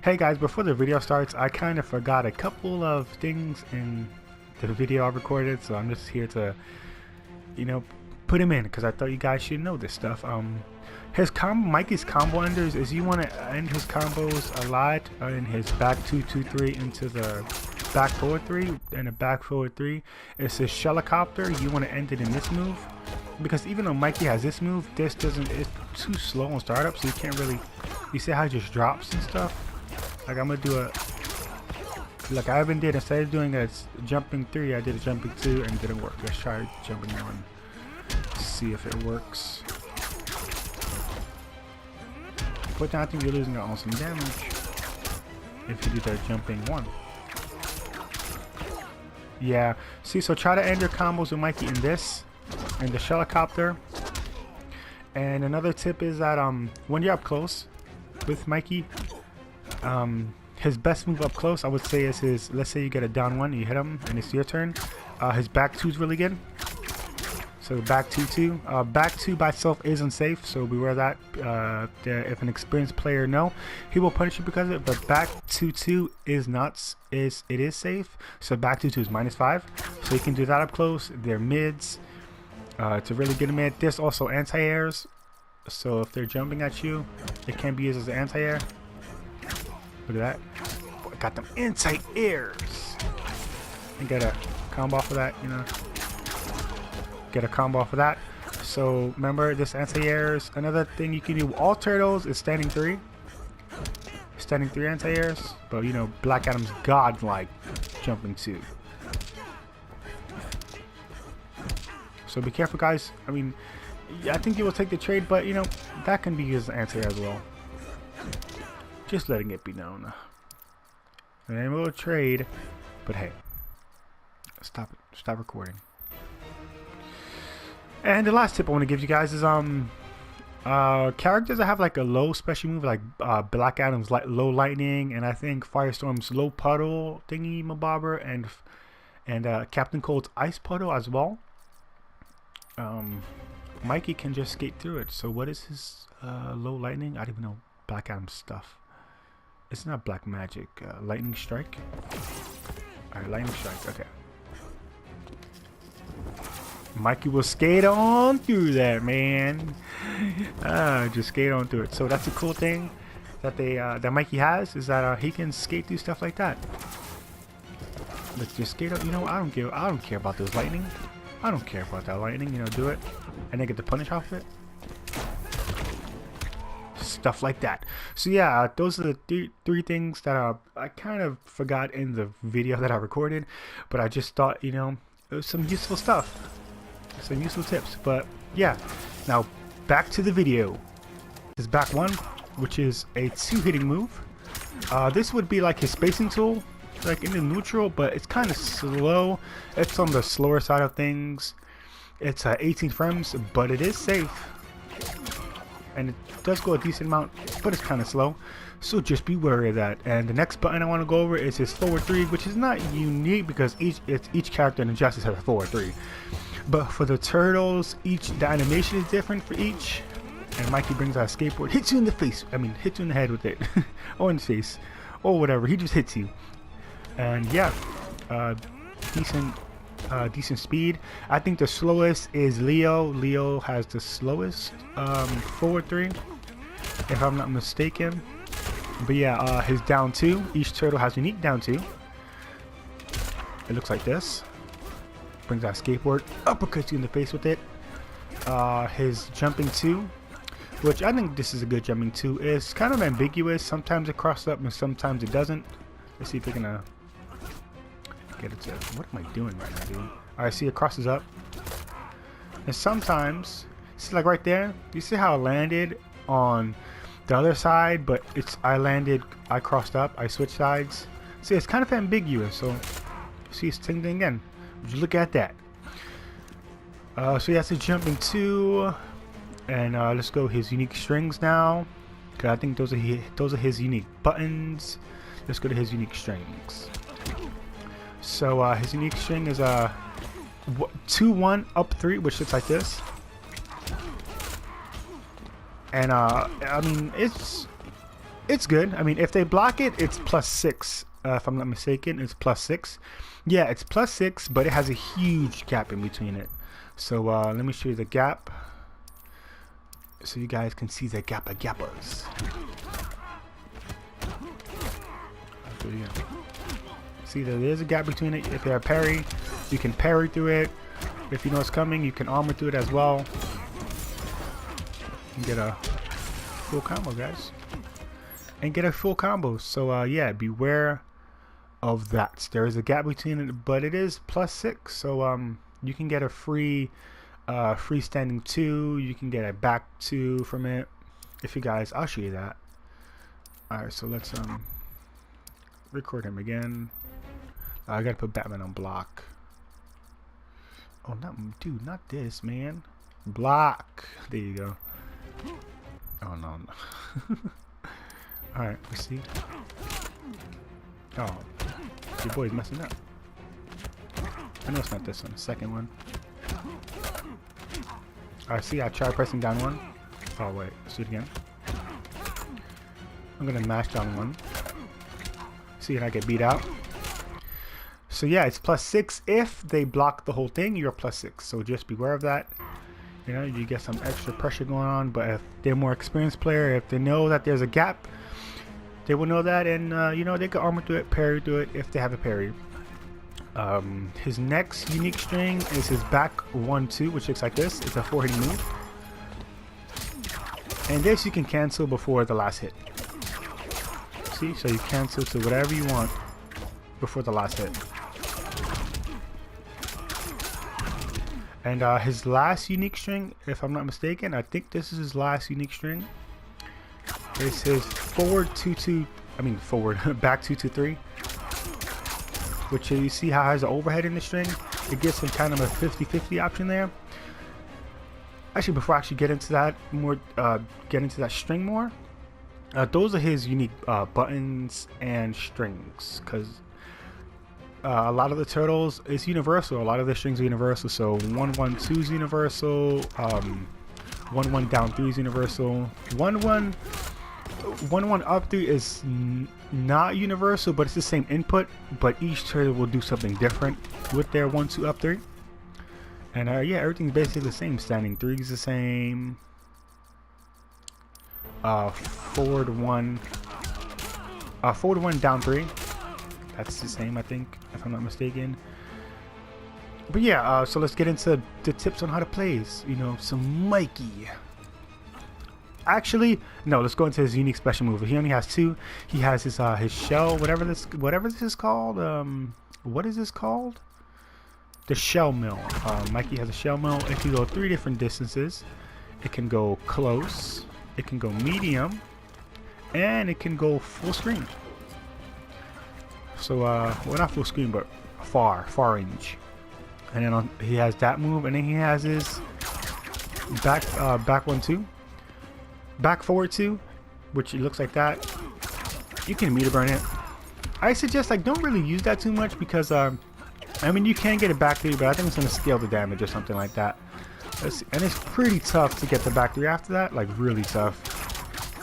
Hey guys, before the video starts, I kind of forgot a couple of things in the video I recorded, so I'm just here to, put him in because I thought you guys should know this stuff. Mikey's combo enders is you want to end his combos a lot in his back 2-2-3 into the back forward 3 and a back forward 3. It's a helicopter. You want to end it in this move because even though Mikey has this move, it's too slow on startup, so you can't really. You see how it just drops and stuff. Like I'm gonna do like I even did, instead of doing a jumping 3, I did a jumping 2 and it didn't work. Let's try jumping 1. See if it works. But I think you're losing on some damage if you do that jumping 1. Yeah. See, so try to end your combos with Mikey in this and the helicopter. And another tip is that when you're up close with Mikey, his best move up close I would say is his, let's say you get a down 1 and you hit him and it's your turn, his back 2 is really good. So back 2-2, back 2 by itself is unsafe, so beware that. If an experienced player he will punish you because of it, but back 2-2 is not, it is safe. So back 2-2 is -5, so you can do that up close. They're mids, to really get a mid. There's also anti-airs, so if they're jumping at you, it can be used as an anti-air. Look at that. Boy, got them anti-airs. And get a combo off of that, Get a combo off of that. So remember, this anti-airs. Another thing you can do, all turtles is standing 3. Standing 3 anti-airs. But Black Adam's godlike jumping 2. So be careful, guys. I mean, I think you will take the trade, but that can be used as anti-air as well. Just letting it be known. And then we'll trade, but hey, stop it. Stop recording. And the last tip I want to give you guys is characters that have like a low special move, like Black Adam's low lightning, and I think Firestorm's low puddle thingy mabobber, and Captain Cold's ice puddle as well. Mikey can just skate through it. So what is his low lightning? I don't even know Black Adam's stuff. It's not black magic. Lightning strike. Alright, lightning strike. Okay. Mikey will skate on through that, man. Just skate on through it. So that's a cool thing that that Mikey has, is that he can skate through stuff like that. Let's just skate up. I don't care about those lightning. I don't care about that lightning. Do it, and then get the punish off it. Stuff like that. So yeah, those are the three things that I kind of forgot in the video that I recorded, but I just thought it was some useful stuff, some useful tips. But yeah, now back to the video. This is back 1, which is a 2-hitting move. This would be like his spacing tool, like in the neutral, but it's kind of slow. It's on the slower side of things. It's 18 frames, but it is safe. And it does go a decent amount, but it's kind of slow, so just be wary of that. And the next button I want to go over is his forward 3, which is not unique because each character in Injustice has a forward 3. But for the turtles, the animation is different for each. And Mikey brings out a skateboard, hits you in the face. I mean, hits you in the head with it, or in the face, or whatever. He just hits you. And yeah, decent speed. I think the slowest is Leo. Leo has the slowest forward 3, if I'm not mistaken. But yeah, his down 2. Each turtle has unique down 2. It looks like this. Brings out a skateboard, uppercuts you in the face with it. His jumping 2, which I think this is a good jumping 2. It's kind of ambiguous. Sometimes it crosses up and sometimes it doesn't. Let's see if we can get it to. What am I doing right now, dude? Alright, see, it crosses up. And sometimes, see, like right there, you see how I landed on the other side, but I crossed up, I switched sides. See, it's kind of ambiguous, so see, it's tingling again. Would you look at that? So yeah, it's a jumping 2, and let's go his unique strings now, because I think those are his unique buttons. Let's go to his unique strings. So his unique string is 2-1 up 3, which looks like this. And I mean, it's It's good. I mean, if they block it, it's +6. If I'm not mistaken, it's +6. Yeah, it's +6, but it has a huge gap in between it. So let me show you the gap, so you guys can see the gappas. See, there's a gap between it. If you have parry, you can parry through it. If you know it's coming, you can armor through it as well. You can get a full combo, guys. And get a full combo. So yeah, beware of that. There is a gap between it, but it is +6. So you can get a free freestanding 2. You can get a back 2 from it. If you guys, I'll show you that. Alright, so let's record him again. I gotta put Batman on block. Oh, dude, not this, man. Block. There you go. Oh no. Alright, let's see. Oh, your boy's messing up. I know it's not this one. Second one. Alright, see, I tried pressing down 1. Oh wait, let's do it again. I'm gonna mash down 1. See, and I get beat out. So yeah, it's +6. If they block the whole thing, you're +6. So just beware of that. You know, you get some extra pressure going on. But if they're more experienced player, if they know that there's a gap, they will know that, and you know, they can armor through it, parry through it if they have a parry. His next unique string is his back 1-2, which looks like this. It's a 4-hitting move, and this you can cancel before the last hit. See, so you cancel to whatever you want before the last hit. And his last unique string, if I'm not mistaken, I think this is his last unique string. It's his forward 2-2. I mean forward back 2-2-3. Which you see how it has an overhead in the string. It gives him kind of a 50-50 option there. Actually, before I actually get into that more, get into that string more, those are his unique buttons and strings, because a lot of the turtles is universal. A lot of the strings are universal. So 1-1-2 is universal. 1-1 down 3 is universal. 1-1 up 3 is not universal, but it's the same input. But each turtle will do something different with their 1-2 up 3. And yeah, everything's basically the same. Standing 3 is the same. Forward 1 down 3. That's the same, I think, if I'm not mistaken. But yeah, so let's get into the tips on how to play. You know, some Mikey. Actually, no, let's go into his unique special move. He only has 2. He has his shell, whatever this is called. What is this called? The shell mill. Mikey has a shell mill. It can go 3 different distances. It can go close. It can go medium, and it can go full screen. So well, not full screen, but far range. And then he has that move, and then he has his back 1-2, back forward 2, which it looks like that. You can meter burn it. I suggest, like, don't really use that too much, because I mean, you can get it back 3, but I think it's gonna scale the damage or something like that. And it's pretty tough to get the back 3 after that, like really tough.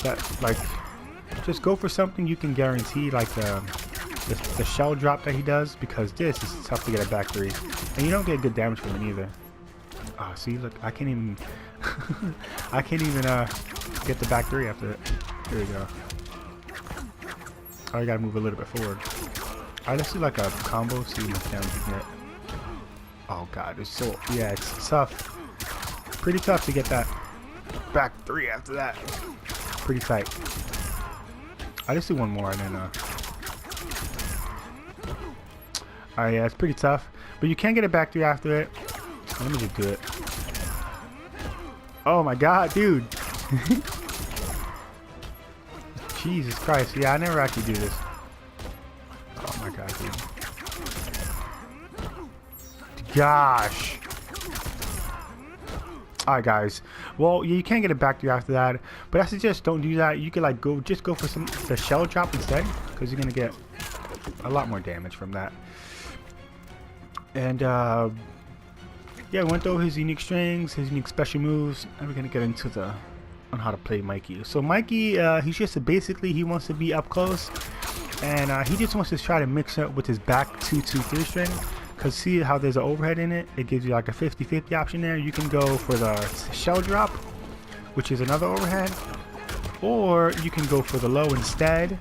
That, like, just go for something you can guarantee, like the shell drop that he does, because this is tough to get a back 3, and you don't get good damage from it either. Oh, see, look, I can't even I can't even get the back 3 after it. There we go. Oh, I gotta move a little bit forward. Alright, let's do like a combo, see how much damage you can get. Oh god, it's so, yeah, it's tough. Pretty tough to get that back 3 after that. Pretty tight. I just do one more and then alright, yeah, it's pretty tough, but you can get it back 3 after it. Let me just do it. Oh my god, dude. Jesus Christ. Yeah, I never actually do this. Oh my god, dude. Gosh. Alright, guys. Well, you can't get it back 3 after that, but I suggest don't do that. You could like go for the shell drop instead, because you're gonna get a lot more damage from that. And yeah, we went through his unique strings, his unique special moves, and we're gonna get into the on how to play Mikey. So Mikey, he's just basically he wants to be up close, and he just wants to try to mix up with his back 2-2-3 string. Cause see how there's an overhead in it? It gives you like a 50-50 option there. You can go for the shell drop, which is another overhead, or you can go for the low instead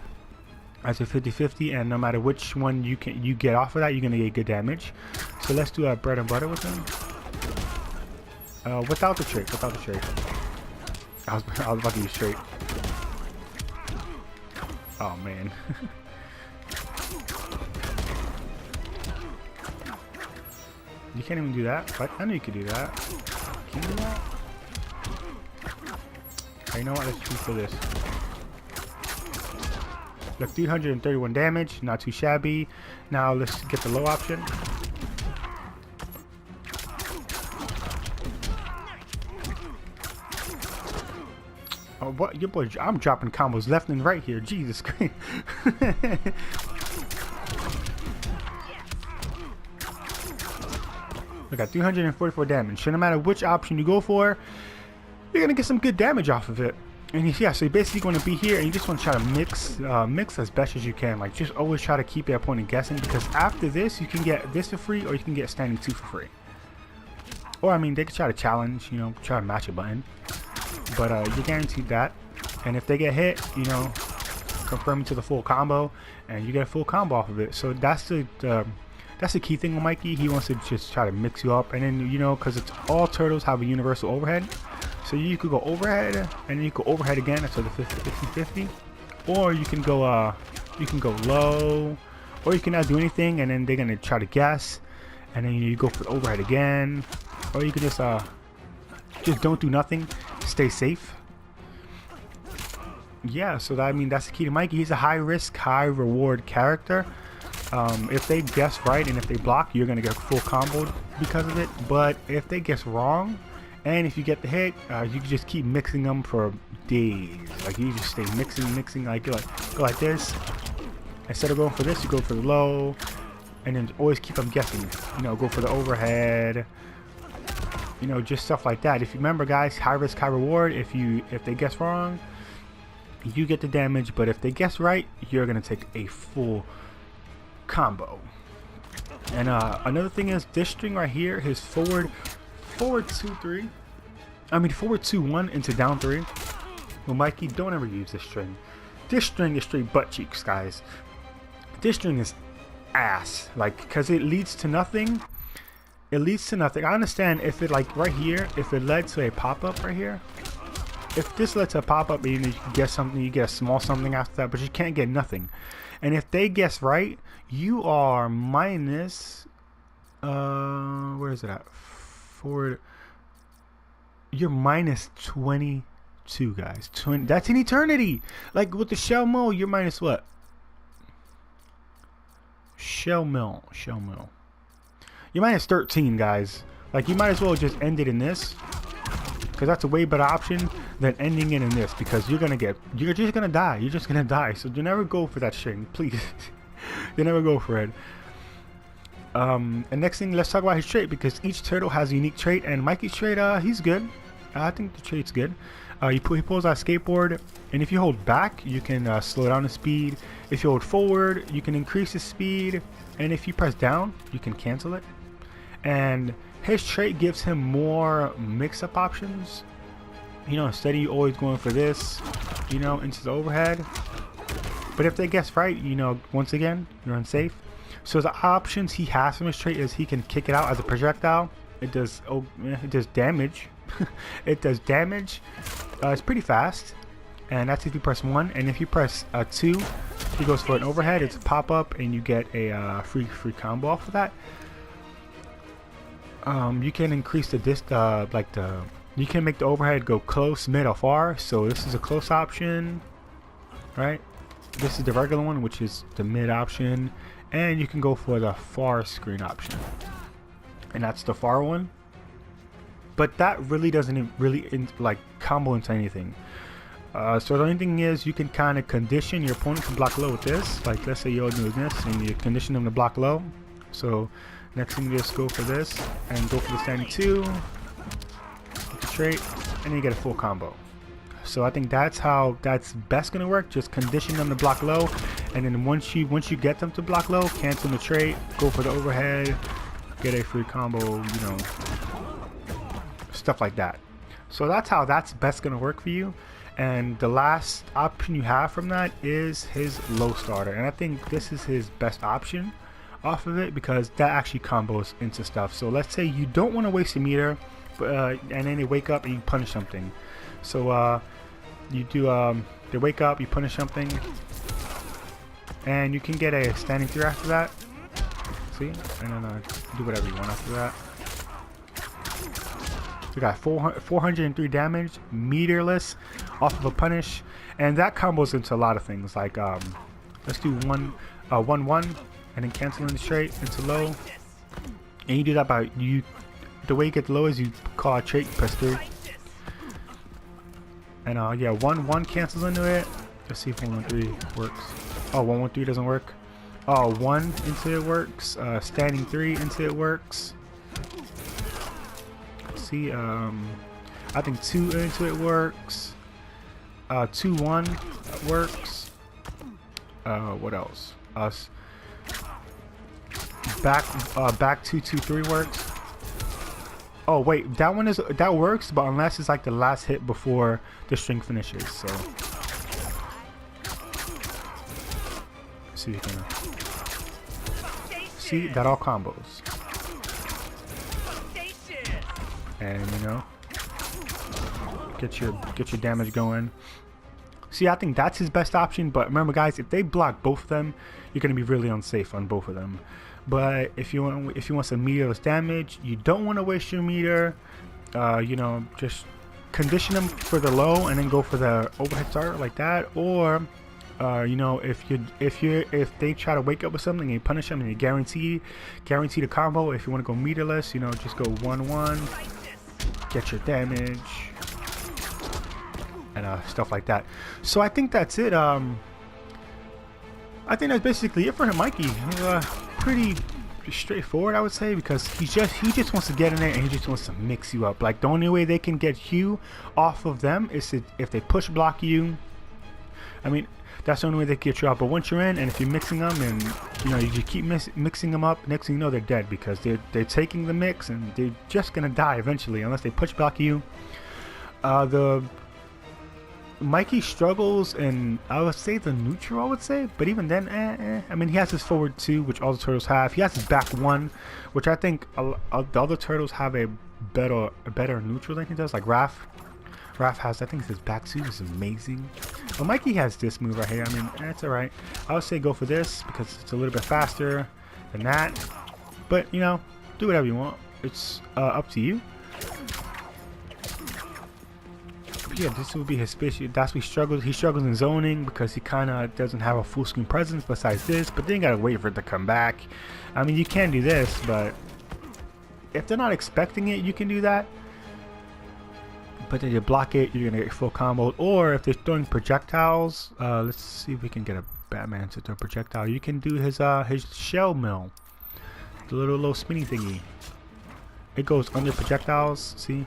as a 50-50, and no matter which one you get off of that, you're gonna get good damage. So let's do a bread and butter with him. Without the trait. I was about to use trait. Oh man. You can't even do that. What? I know you could do that. Can you do that? Okay, you know what? Let's shoot for this. Look, 331 damage. Not too shabby. Now let's get the low option. Oh, what? Your boy, I'm dropping combos left and right here. Jesus Christ. Look at 344 damage. So no matter which option you go for, you're gonna get some good damage off of it. And yeah, so you're basically going to be here, and you just want to try to mix as best as you can. Like, just always try to keep your opponent guessing, because after this, you can get this for free, or you can get standing 2 for free. Or I mean, they can try to challenge, you know, try to match a button, but you're guaranteed that. And if they get hit, you know, confirm to the full combo, and you get a full combo off of it. So that's the key thing with Mikey. He wants to just try to mix you up, and then, you know, because it's all turtles have a universal overhead, so you could go overhead, and then you could overhead again until the 50-50, or you can go low, or you can not do anything, and then they're gonna try to guess, and then you go for the overhead again, or you can just don't do nothing, stay safe. Yeah, so that, I mean, that's the key to Mikey. He's a high risk, high reward character. If they guess right and if they block, you're gonna get full comboed because of it. But if they guess wrong, and if you get the hit, you can just keep mixing them for days. Like, you just stay mixing, like go like this. Instead of going for this, you go for the low, and then always keep them guessing. You know, go for the overhead. You know, just stuff like that. If you remember, guys, high risk, high reward. If they guess wrong, you get the damage. But if they guess right, you're gonna take a full combo. And another thing is this string right here, his forward 2-3, I mean forward 2-1 into down 3. Well, Mikey, don't ever use this string. This string is straight butt cheeks, guys. This string is ass, like, because it leads to nothing. It leads to nothing. I understand if it, like right here, if it led to a pop-up right here, if this led to a pop-up, you know, you can get something, you get a small something after that, but you can't get nothing. And if they guess right, you are minus, where is it at? Forward. You're minus 22, guys. That's an eternity. Like with the shell mill, you're minus what? Shell mill. You're minus 13, guys. Like, you might as well just end it in this, because that's a way better option than ending it in this, because you're just gonna die. So do never go for that string, please. You never go for it. And next thing, let's talk about his trait, because each turtle has a unique trait, and Mikey's trait, he's good. I think the trait's good. He pulls out skateboard, and if you hold back, you can slow down the speed. If you hold forward, you can increase the speed, and if you press down, you can cancel it. And his trait gives him more mix-up options. You know, instead of you always going for this, you know, into the overhead. But if they guess right, you know, once again, you're unsafe. So the options he has from his trait is he can kick it out as a projectile. It does damage. It does damage. It's pretty fast, and that's if you press 1. And if you press 2, he goes for an overhead. It's a pop-up, and you get a free combo off of that. You can increase the you can make the overhead go close, mid, or far. So this is a close option, right? This is the regular one, which is the mid option, and you can go for the far screen option, and that's the far one. But that really doesn't like combo into anything. So the only thing is, you can kind of condition your opponent to block low with this. Like, let's say you're doing this, and you condition them to block low. So next thing, you just go for this and go for the standing 2, with the trait, and then you get a full combo. So I think that's how that's best gonna work. Just condition them to block low, and then once you get them to block low, cancel the trait, go for the overhead, get a free combo, you know, stuff like that. So that's how that's best gonna work for you. And the last option you have from that is his low starter, and I think this is his best option off of it because that actually combos into stuff. So let's say you don't want to waste a meter, and then they wake up and you punish something. So you do they wake up, you punish something, and you can get a standing 3 after that. See, and then do whatever you want after that. We got 403 damage, meterless, off of a punish, and that combos into a lot of things. Like let's do 1-1, and then canceling the straight into low, and you do that by the way you get low is you call a trait, press 3, and yeah, 1-1 cancels into it. Let's see if 1-1-3 works. Oh, 1-1-3 doesn't work. Oh, 1 into it works. Standing 3 into it works. See, I think 2 into it works. 2-1 works. What else? Back 2-2-3 works. Oh wait, that works, but unless it's like the last hit before the string finishes. So see if you can see that all combos. And you know, get your damage going. See, I think that's his best option, but remember guys, if they block both of them, you're gonna be really unsafe on both of them. But if you want some meterless damage, you don't want to waste your meter, you know, just condition them for the low and then go for the overhead start like that. Or you know, if they try to wake up with something and you punish them and you guarantee the combo, if you want to go meterless, you know, just go 1-1, get your damage, and stuff like that. So I think that's it. I think that's basically it for him, Mikey. Pretty straightforward, I would say, because he just wants to get in there and he just wants to mix you up. Like the only way they can get you off of them is if they push block you. I mean, that's the only way they get you out. But once you're in, and if you're mixing them, and you know, you just keep mixing them up, next thing you know, they're dead because they're taking the mix and they're just gonna die eventually unless they push block you. Mikey struggles, and I would say the neutral, I would say, but even then, I mean, he has his forward 2, which all the turtles have. He has his back 1, which I think the other turtles have a better neutral than he does. Like Raph has, I think his back 2 is amazing. But Mikey has this move right here. I mean, it's alright. I would say go for this because it's a little bit faster than that. But you know, do whatever you want. It's up to you. Yeah, this will be his special. That's what he struggles. He struggles in zoning because he kind of doesn't have a full screen presence besides this. But then you gotta wait for it to come back. I mean, you can do this, but if they're not expecting it, you can do that. But then you block it, you're gonna get full combo. Or if they're throwing projectiles, let's see if we can get a Batman to throw a projectile. You can do his shell mill, the little spinny thingy. It goes under projectiles. See.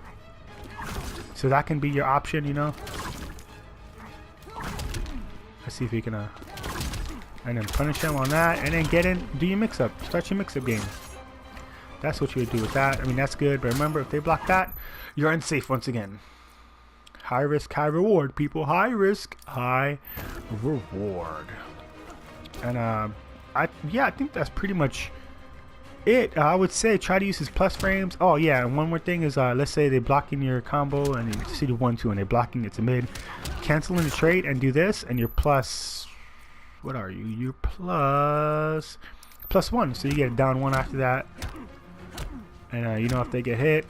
So that can be your option, you know. Let's see if you can, and then punish him on that, and then get in, do your mix-up, start your mix-up game. That's what you would do with that. I mean, that's good, but remember, if they block that, you're unsafe once again. High risk, high reward, people. High risk, high reward. And I think that's pretty much it. I would say try to use his plus frames. Oh yeah, and one more thing is let's say they're blocking your combo and you see the 1-2 and they're blocking it to mid. Cancel in the trait and do this, and you're plus, what are you? You're plus +1, so you get a down 1 after that. And you know, if they get hit,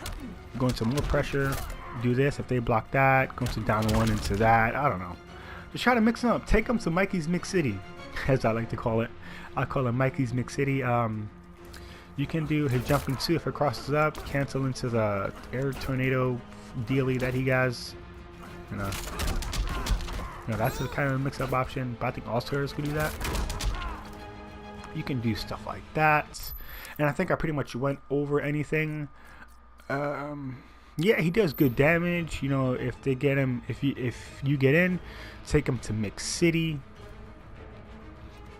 go into more pressure. Do this. If they block that, go into down 1 into that. I don't know. Just try to mix them up. Take them to Mikey's Mix City, as I like to call it. I call it Mikey's Mix City. You can do his jumping 2 if it crosses up, cancel into the air tornado dealy that he has. You know, that's the kind of mix-up option, but I think all turtles can do that. You can do stuff like that. And I think I pretty much went over anything. yeah, he does good damage. You know, if they get him, if you get in, take him to Mix City.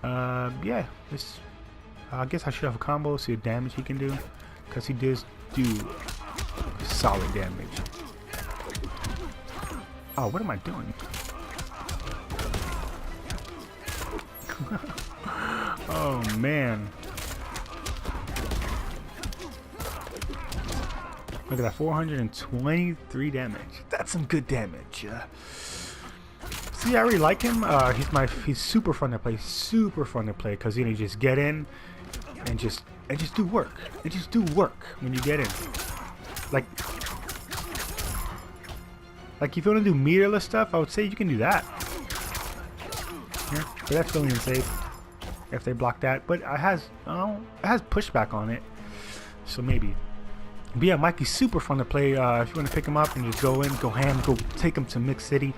Yeah, I guess I should have a combo, see the damage he can do, because he does do solid damage. Oh, what am I doing? Oh man. Look at that, 423 damage. That's some good damage. See, I really like him. He's super fun to play. Super fun to play because you know you just get in and just do work. And just do work when you get in. Like if you want to do meterless stuff, I would say you can do that. Yeah, but that's really unsafe if they block that. But it has pushback on it, so maybe. But yeah, Mikey's super fun to play. If you want to pick him up and just go in, go ham, go take him to Mix City.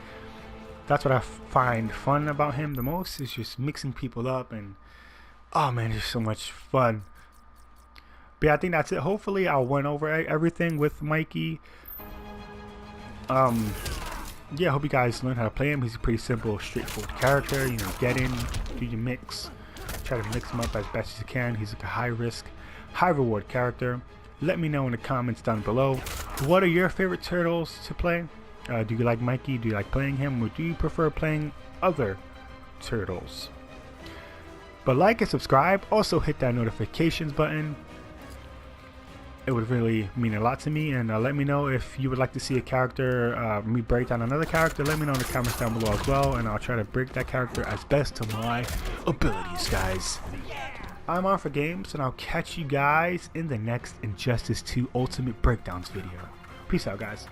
That's what I find fun about him the most, is just mixing people up, and oh man, it's so much fun. But yeah, I think that's it. Hopefully I went over everything with Mikey. Yeah, I hope you guys learn how to play him. He's a pretty simple, straightforward character. You know, get in, do your mix, try to mix him up as best as you can. He's like a high risk, high reward character. Let me know in the comments down below, what are your favorite turtles to play? Do you like Mikey? Do you like playing him? Or do you prefer playing other turtles? But like and subscribe. Also hit that notifications button. It would really mean a lot to me. And let me know if you would like to see a character, me break down another character. Let me know in the comments down below as well. And I'll try to break that character as best to my abilities, guys. I'm on for games, and I'll catch you guys in the next Injustice 2 Ultimate Breakdowns video. Peace out, guys.